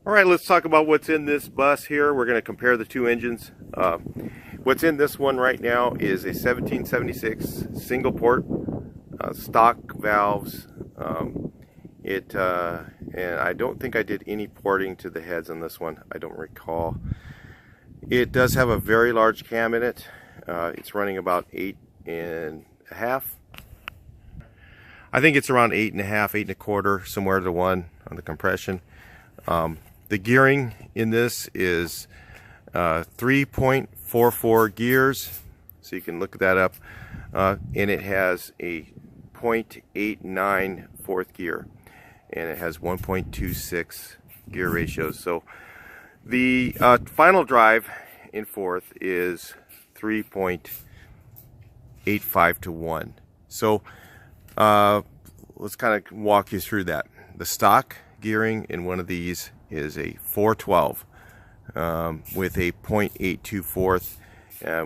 All right, let's talk about what's in this bus here. We're going to compare the two engines. What's in this one right now is a 1776 single port, stock valves. And I don't think I did any porting to the heads on this one. I don't recall. It does have a very large cam in it. It's running about 8.5. I think it's around 8.5, 8.25, somewhere to 1 on the compression. The gearing in this is 3.44 gears, so you can look that up, and it has a 0.89 fourth gear, and it has 1.26 gear ratios. So the final drive in fourth is 3.85 to 1. So let's kind of walk you through that. The stock gearing in one of these is a 412 with a 0.82 fourth,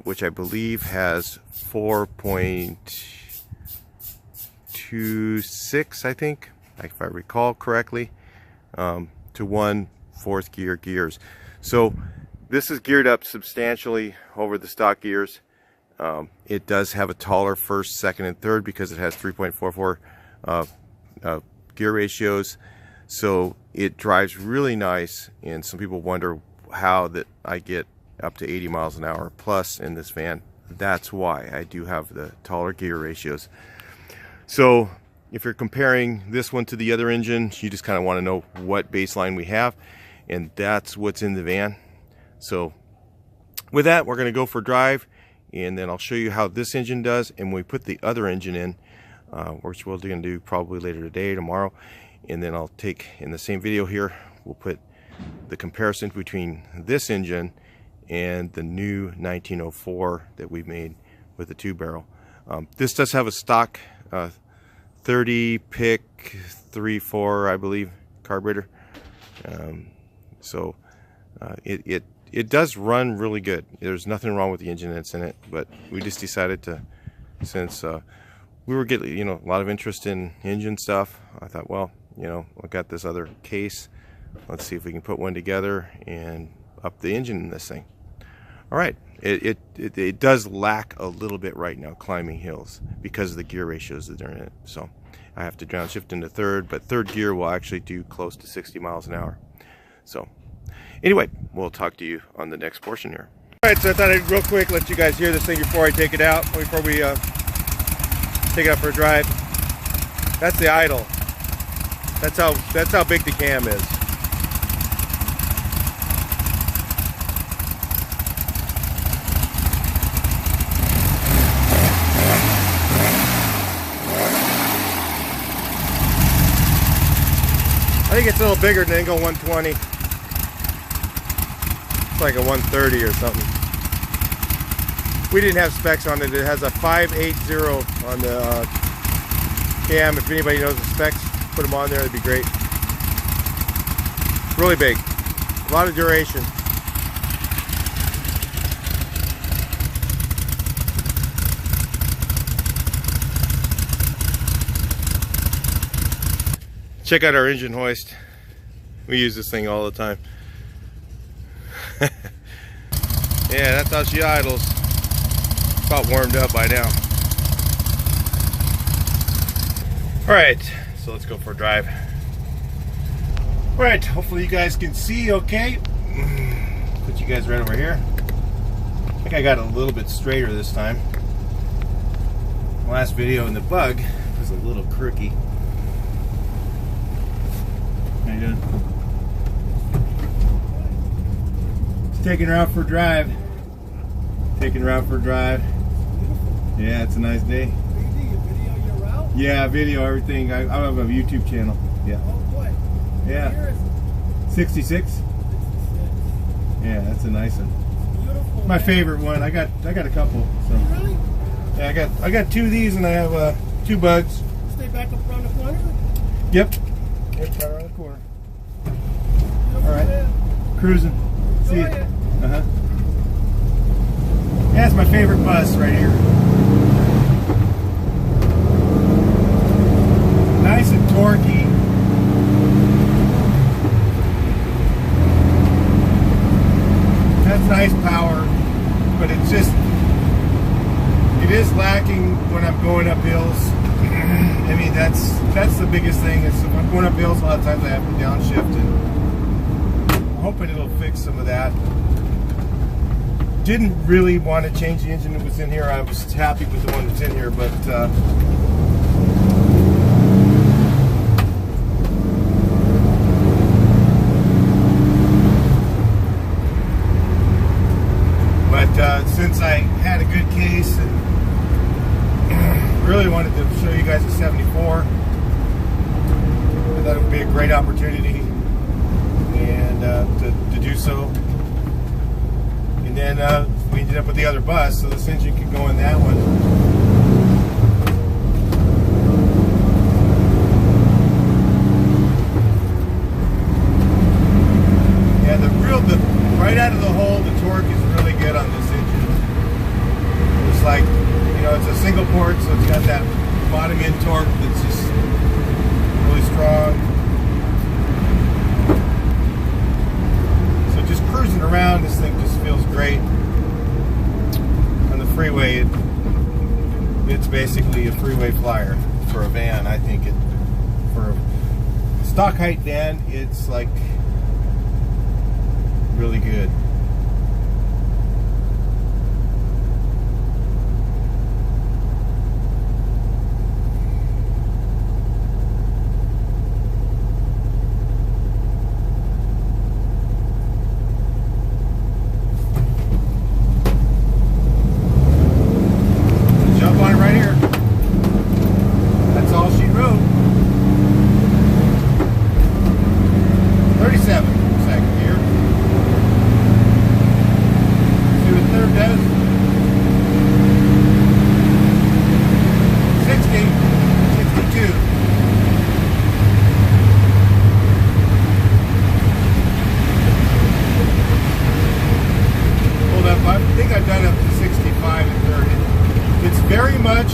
which I believe has 4.26, I think, if I recall correctly, to 1 fourth gear gears. So this is geared up substantially over the stock gears. It does have a taller first, second, and third because it has 3.44 gear ratios. So it drives really nice, and some people wonder how that I get up to 80 miles an hour plus in this van. That's why I do have the taller gear ratios. So if you're comparing this one to the other engine, you just kind of want to know what baseline we have, and that's what's in the van. So with that, we're going to go for a drive, and then I'll show you how this engine does, and when we put the other engine in, which we're going to do probably later today, tomorrow, and then I'll take, in the same video here, we'll put the comparison between this engine and the new 1904 that we made with the 2-barrel. This does have a stock 30 pick 3.4, I believe, carburetor. So it does run really good. There's nothing wrong with the engine that's in it, but we just decided to, since we were getting a lot of interest in engine stuff, I thought, well, I got this other case. Let's see if we can put one together and up the engine in this thing. All right, it does lack a little bit right now climbing hills because of the gear ratios that are in it. So I have to downshift into third, but third gear will actually do close to 60 miles an hour. So anyway, we'll talk to you on the next portion here. All right, so I thought I'd real quick let you guys hear this thing before I take it out, before we take it out for a drive. That's the idle. That's how big the cam is. I think it's a little bigger than Ingo 120. It's like a 130 or something. We didn't have specs on it. It has a 580 on the cam. If anybody knows the specs, put them on there, that'd be great. Really big. A lot of duration. Check out our engine hoist. We use this thing all the time. Yeah, that's how she idles. About warmed up by now. Alright, so let's go for a drive. Alright, hopefully you guys can see okay. Put you guys right over here. I think I got a little bit straighter this time. Last video in the bug was a little crooky. How you doing? Just taking her out for a drive. Taking her out for a drive. Yeah, it's a nice day. Yeah, video, everything. I have a YouTube channel. Yeah. Oh boy. Yeah. 66. Yeah, that's a nice one. Beautiful. My favorite one. I got a couple. So. Really? Yeah, I got 2 of these, and I have 2 bugs. Stay back up around the corner. Yep. Yep, right around the corner. All right. Man. Cruising. See you. Yeah, it's my favorite bus right here. Nice and torquey. nice power, but it is lacking when I'm going up hills. I mean, that's the biggest thing. Is when I'm going up hills, a lot of times I have to downshift, and I'm hoping it'll fix some of that. Didn't really want to change the engine that was in here. I was happy with the one that's in here, but since I had a good case and really wanted to show you guys a 74, I thought it would be a great opportunity and to do so. And then we ended up with the other bus, so this engine could go in that one. Yeah, right out of the hole, the torque is really good on this engine. It's like, you know, it's a single port, so it's got that bottom end torque that's just really strong. So just cruising around, this thing just feels great. On the freeway, it's basically a freeway flyer for a van. I think for a stock height van, it's like really good. Jump on it right here. That's all she wrote. 37 second gear. See what third does. 60, 62. Hold up, I think I've done up to 65 and 30. It's very much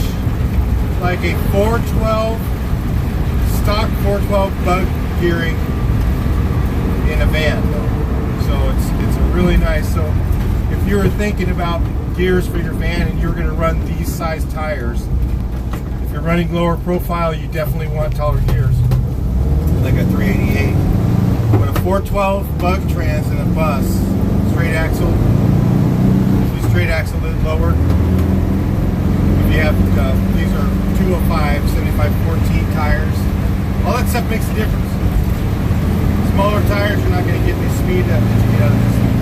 like a 412, stock 412 bug gearing in a van. So it's a really nice. So if you were thinking about gears for your van and you're going to run these size tires, if you're running lower profile, you definitely want taller gears, like a 388. But a 412 bug trans in a bus, straight axle, straight axle is lower. If you have these are 205, 75, 14 tires. All that stuff makes a difference. Smaller tires, you're not going to get the speed that you get out of this thing.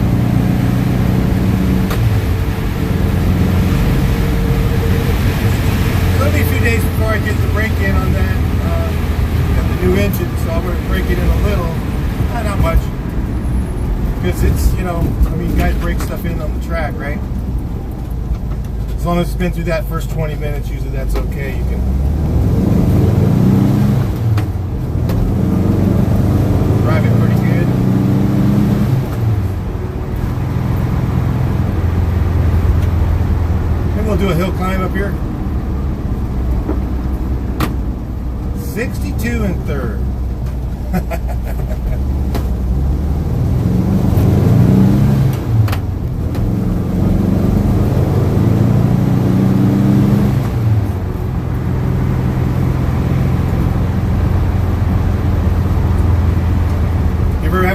It'll be a few days before I get the brake in on that, the new engine, so I'm going to break it in a little. Not much. Because it's, you know, I mean, guys break stuff in on the track, right? As long as it's been through that first 20 minutes, usually that's okay. You can drive it pretty good. Then we'll do a hill climb up here. 62 and third.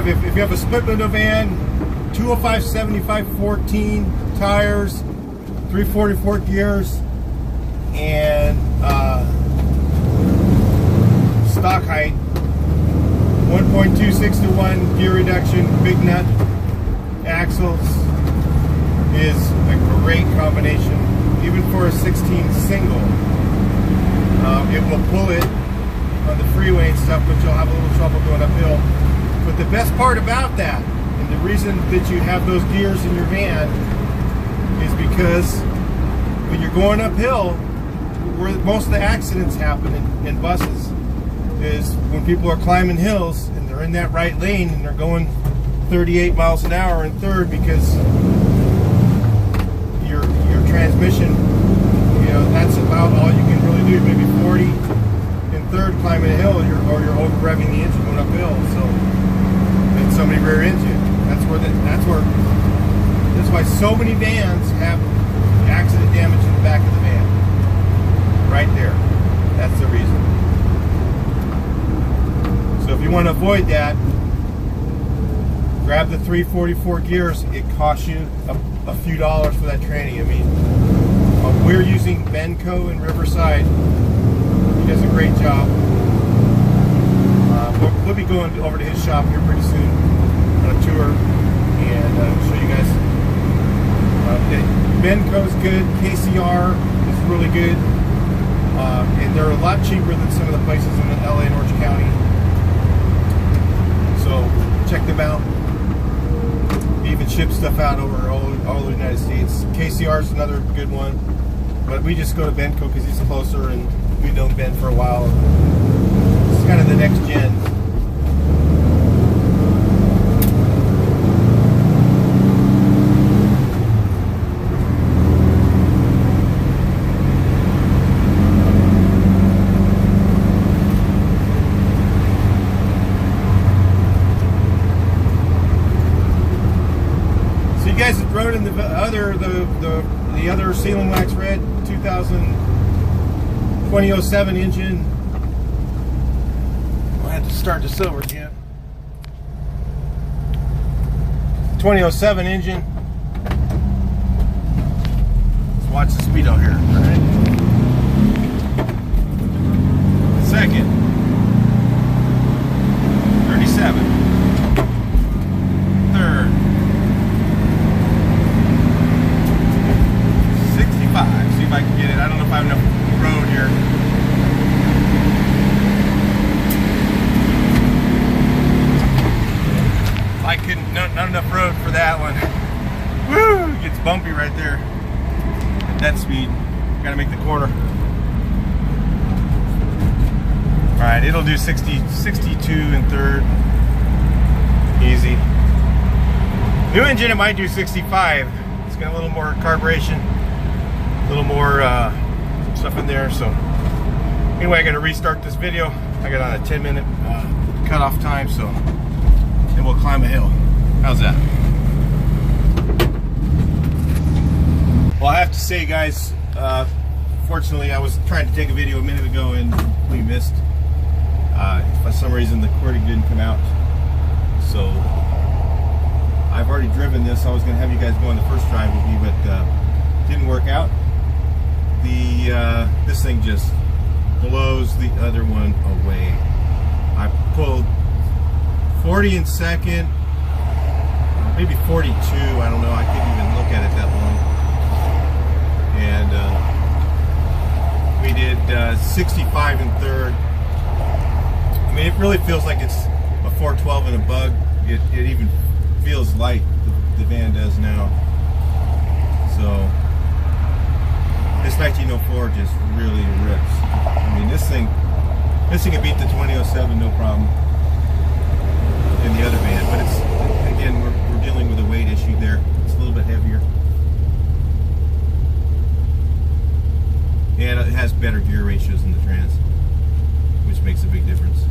If you have a split window van, 205, 75, 14 tires, 344 gears, and stock height, 1.26 to 1 gear reduction, big nut axles is a great combination, even for a 16 single. It will pull it on the freeway and stuff, but you'll have a little trouble going uphill. But the best part about that, and the reason that you have those gears in your van, is because when you're going uphill, where most of the accidents happen in buses, is when people are climbing hills and they're in that right lane and they're going 38 miles an hour in third, because your transmission, you know, that's about all you can really do. Maybe 40 in third climbing a hill, or you're over revving the engine going uphill. So somebody rear ends you. That's where this why so many vans have accident damage in the back of the van. Right there. That's the reason. So if you want to avoid that, grab the 344 gears. It costs you a few dollars for that training. I mean, we're using Benco in Riverside. He does a great job. We'll be going over to his shop here pretty soon on a tour and show you guys. Benco's good. KCR is really good. And they're a lot cheaper than some of the places in LA and Orange County. So check them out. They even ship stuff out over all the United States. KCR is another good one. But we just go to Benco because he's closer and we've known Ben for a while. It's kind of the next gen. You guys have rode in the other Sealing Wax Red 2007 engine. I'll have to start this over again. 2007 engine. Let's watch the speedo here. All right. Second, 37. Third, 65. See if I can get it. I don't know if I have enough road here. I couldn't, not enough road for that one. Woo! It gets bumpy right there. At that speed. Gotta make the corner. Alright, it'll do 62 in third. Easy. New engine, it might do 65. It's got a little more carburation. A little more stuff in there. So anyway, I gotta restart this video. I got on a 10-minute cutoff time, so and we'll climb a hill. How's that? Well, I have to say, guys, fortunately I was trying to take a video a minute ago and we missed. For some reason the recording didn't come out, so I've already driven this. I was going to have you guys go on the first drive with me, but didn't work out. This thing just blows the other one away. I pulled 40 in second, maybe 42, I don't know, I couldn't even look at it that long. And we did 65 in third. I mean, it really feels like it's a 412 in a bug. It even feels light, the van does now. So this 1904 just really rips. I mean, this thing can beat the 2007 no problem in the other van, but it's, again, we're dealing with a weight issue there. It's a little bit heavier. And it has better gear ratios in the trans, which makes a big difference.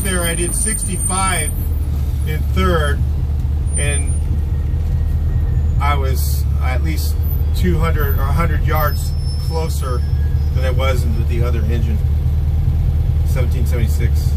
there, I did 65 in third, and I was at least 200 or 100 yards closer than I was with the other engine. 1776.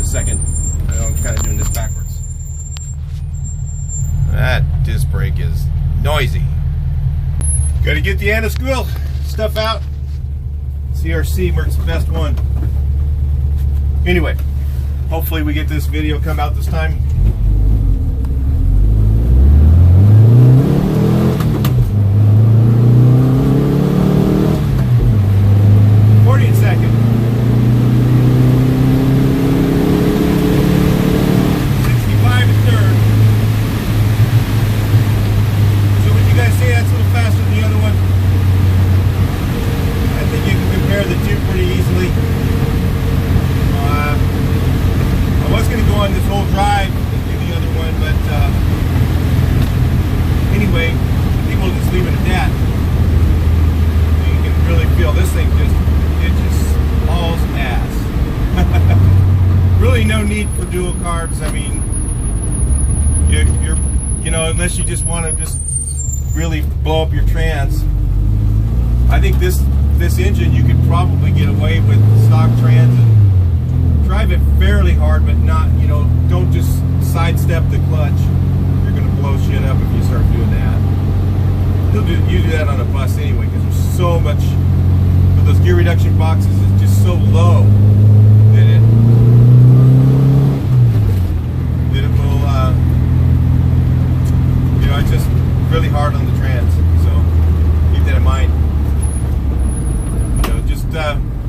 Second. I'm kind of doing this backwards. That disc brake is noisy. Got to get the anti-squeal stuff out. CRC works the best one. Anyway, hopefully we get this video come out this time. I mean, you know, unless you just want to just really blow up your trans. I think this engine you could probably get away with stock trans and drive it fairly hard, but not, you know, don't just sidestep the clutch. You're gonna blow shit up if you start doing that. You do that on a bus anyway, because there's so much, with those gear reduction boxes is just so low that it will, you know, it's just really hard on the trans. So keep that in mind. You know, just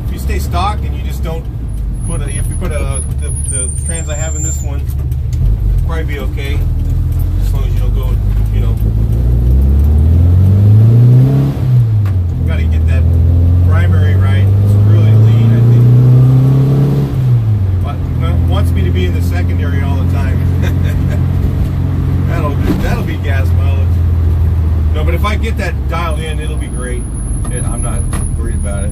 if you stay stock and you just don't put a, if you put the trans I have in this one, it'll probably be okay, as long as you don't go, you know. Got to get that primary right. It's really lean, I think. But it wants me to be in the secondary all the time. that'll be gas mileage. No, but if I get that dialed in, it'll be great. I'm not worried about it.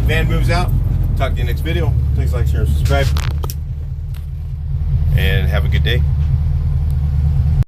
Van moves out. Talk to you next video. Please like, share, and subscribe. And have a good day.